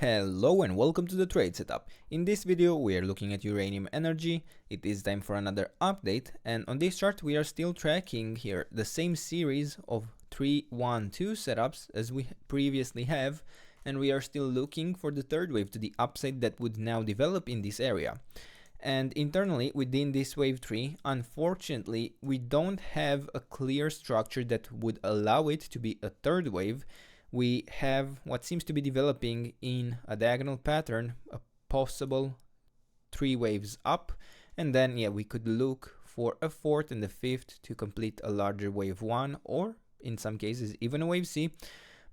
Hello and welcome to the trade setup. In this video we are looking at uranium energy. It is time for another update, and on this chart we are still tracking here the same series of 3-1-2 setups as we previously have, and we are still looking for the third wave to the upside that would now develop in this area. And internally within this wave tree, unfortunately we don't have a clear structure that would allow it to be a third wave. We have what seems to be developing in a diagonal pattern, a possible 3 waves up, and then we could look for a fourth and a fifth to complete a larger wave 1, or in some cases even a wave C,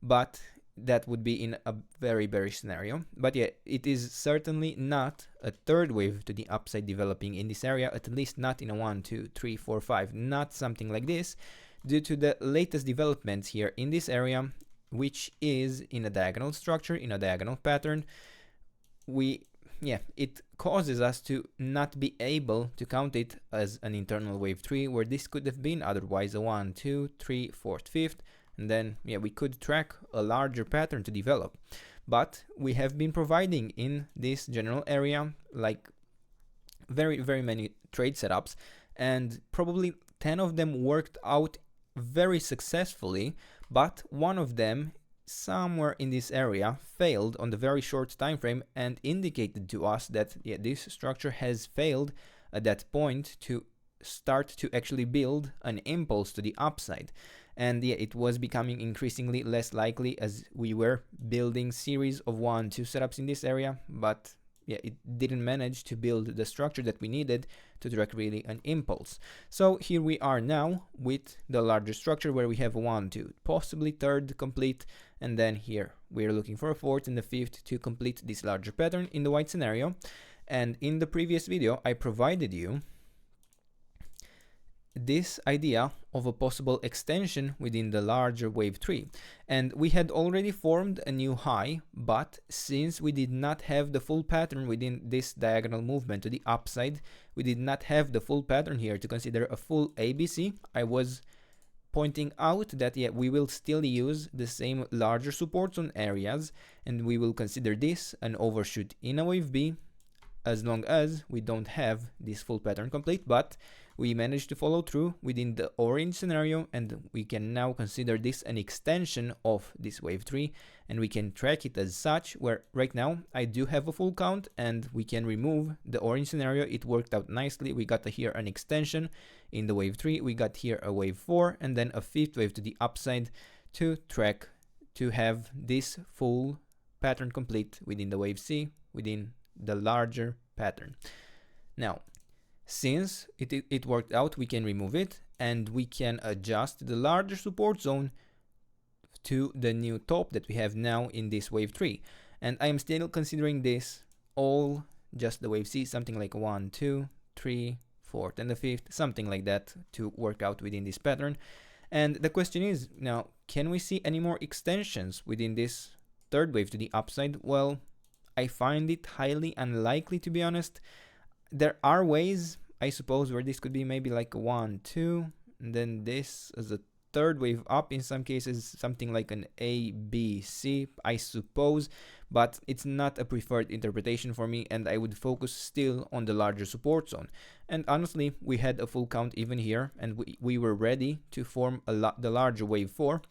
but that would be in a very bearish scenario. But it is certainly not a third wave to the upside developing in this area, at least not in a 1, 2, 3, 4, 5, not something like this, due to the latest developments here in this area, which is in a diagonal structure, in a diagonal pattern. It causes us to not be able to count it as an internal wave 3, where this could have been otherwise a 1, 2, 3, 4th, 5th, and then we could track a larger pattern to develop. But we have been providing in this general area like very many trade setups, and probably 10 of them worked out very successfully, but one of them somewhere in this area failed on the very short time frame and indicated to us that this structure has failed at that point to start to actually build an impulse to the upside. And it was becoming increasingly less likely as we were building series of 1-2 setups in this area, but it didn't manage to build the structure that we needed to track really an impulse. So here we are now with the larger structure where we have 1, 2, possibly third complete, and then here we're looking for a fourth and a fifth to complete this larger pattern in the white scenario. And in the previous video I provided you this idea of a possible extension within the larger wave 3, and we had already formed a new high, but since we did not have the full pattern within this diagonal movement to the upside, we did not have the full pattern here to consider a full ABC. I was pointing out that we will still use the same larger support zone areas, and we will consider this an overshoot in a wave B as long as we don't have this full pattern complete. But we managed to follow through within the orange scenario, and we can now consider this an extension of this wave 3, and we can track it as such, where right now I do have a full count and we can remove the orange scenario. It worked out nicely. We got here an extension in the wave 3, we got here a wave 4, and then a fifth wave to the upside to track to have this full pattern complete within the wave C, within the larger pattern. Now, since it worked out, we can remove it and we can adjust the larger support zone to the new top that we have now in this wave 3. And I am still considering this all just the wave C, something like 1, 2, 3, 4th and the 5th, something like that, to work out within this pattern. And the question is now, can we see any more extensions within this third wave to the upside? Well, I find it highly unlikely, to be honest. There are ways, I suppose, where this could be maybe like a 1, 2, and then this as a third wave up, in some cases something like an A, B, C, I suppose, but it's not a preferred interpretation for me, and I would focus still on the larger support zone. And honestly, we had a full count even here, and we were ready to form the larger wave 4.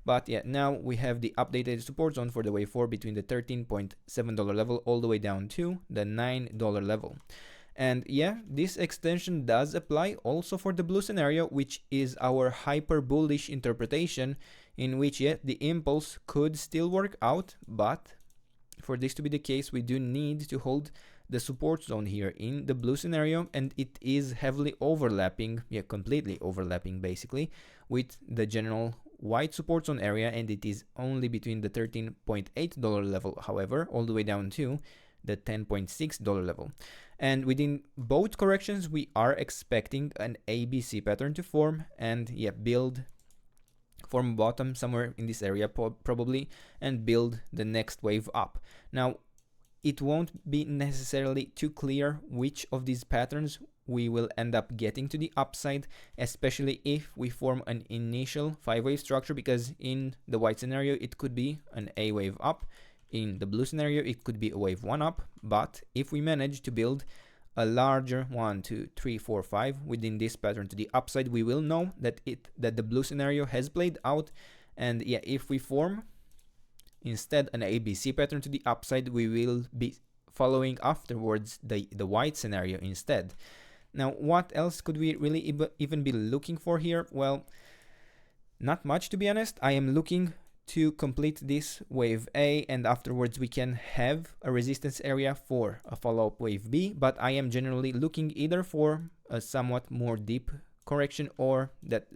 But now we have the updated support zone for the wave 4 between the $13.7 level all the way down to the $9 level. And this extension does apply also for the blue scenario, which is our hyper bullish interpretation, in which the impulse could still work out, but for this to be the case, we do need to hold the support zone here in the blue scenario, and it is heavily overlapping, completely overlapping basically, with the general white support zone area, and it is only between the $13.8 level, however, all the way down to the $10.6 level. And within both corrections, we are expecting an ABC pattern to form and form bottom somewhere in this area probably, and build the next wave up. Now, it won't be necessarily too clear which of these patterns we will end up getting to the upside, especially if we form an initial 5-wave structure, because in the white scenario it could be an A wave up, In the blue scenario, it could be a wave 1 up, but if we manage to build a larger 1, 2, 3, 4, 5 within this pattern to the upside, we will know that the blue scenario has played out. And yeah, if we form instead an ABC pattern to the upside, we will be following afterwards the white scenario instead. Now, what else could we really even be looking for here? Well, not much, to be honest. I am looking to complete this wave A, and afterwards we can have a resistance area for a follow-up wave B, but I am generally looking either for a somewhat more deep correction, or that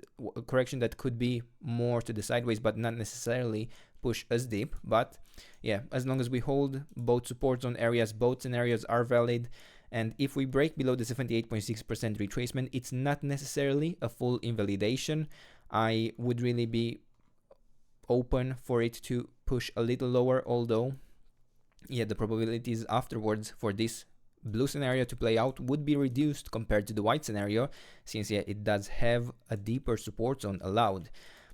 correction that could be more to the sideways but not necessarily push as deep. But yeah, as long as we hold both support zone areas, both scenarios are valid. And if we break below the 78.6% retracement, it's not necessarily a full invalidation. I would really be open for it to push a little lower, although yeah, the probabilities afterwards for this blue scenario to play out would be reduced compared to the white scenario, since yeah, it does have a deeper support zone allowed.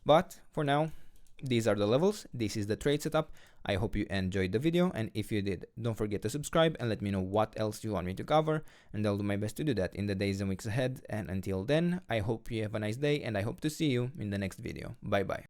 But for now, these are the levels, this is the trade setup. I hope you enjoyed the video, and if you did, don't forget to subscribe and let me know what else you want me to cover, and I'll do my best to do that in the days and weeks ahead. And until then, I hope you have a nice day, and I hope to see you in the next video. Bye bye.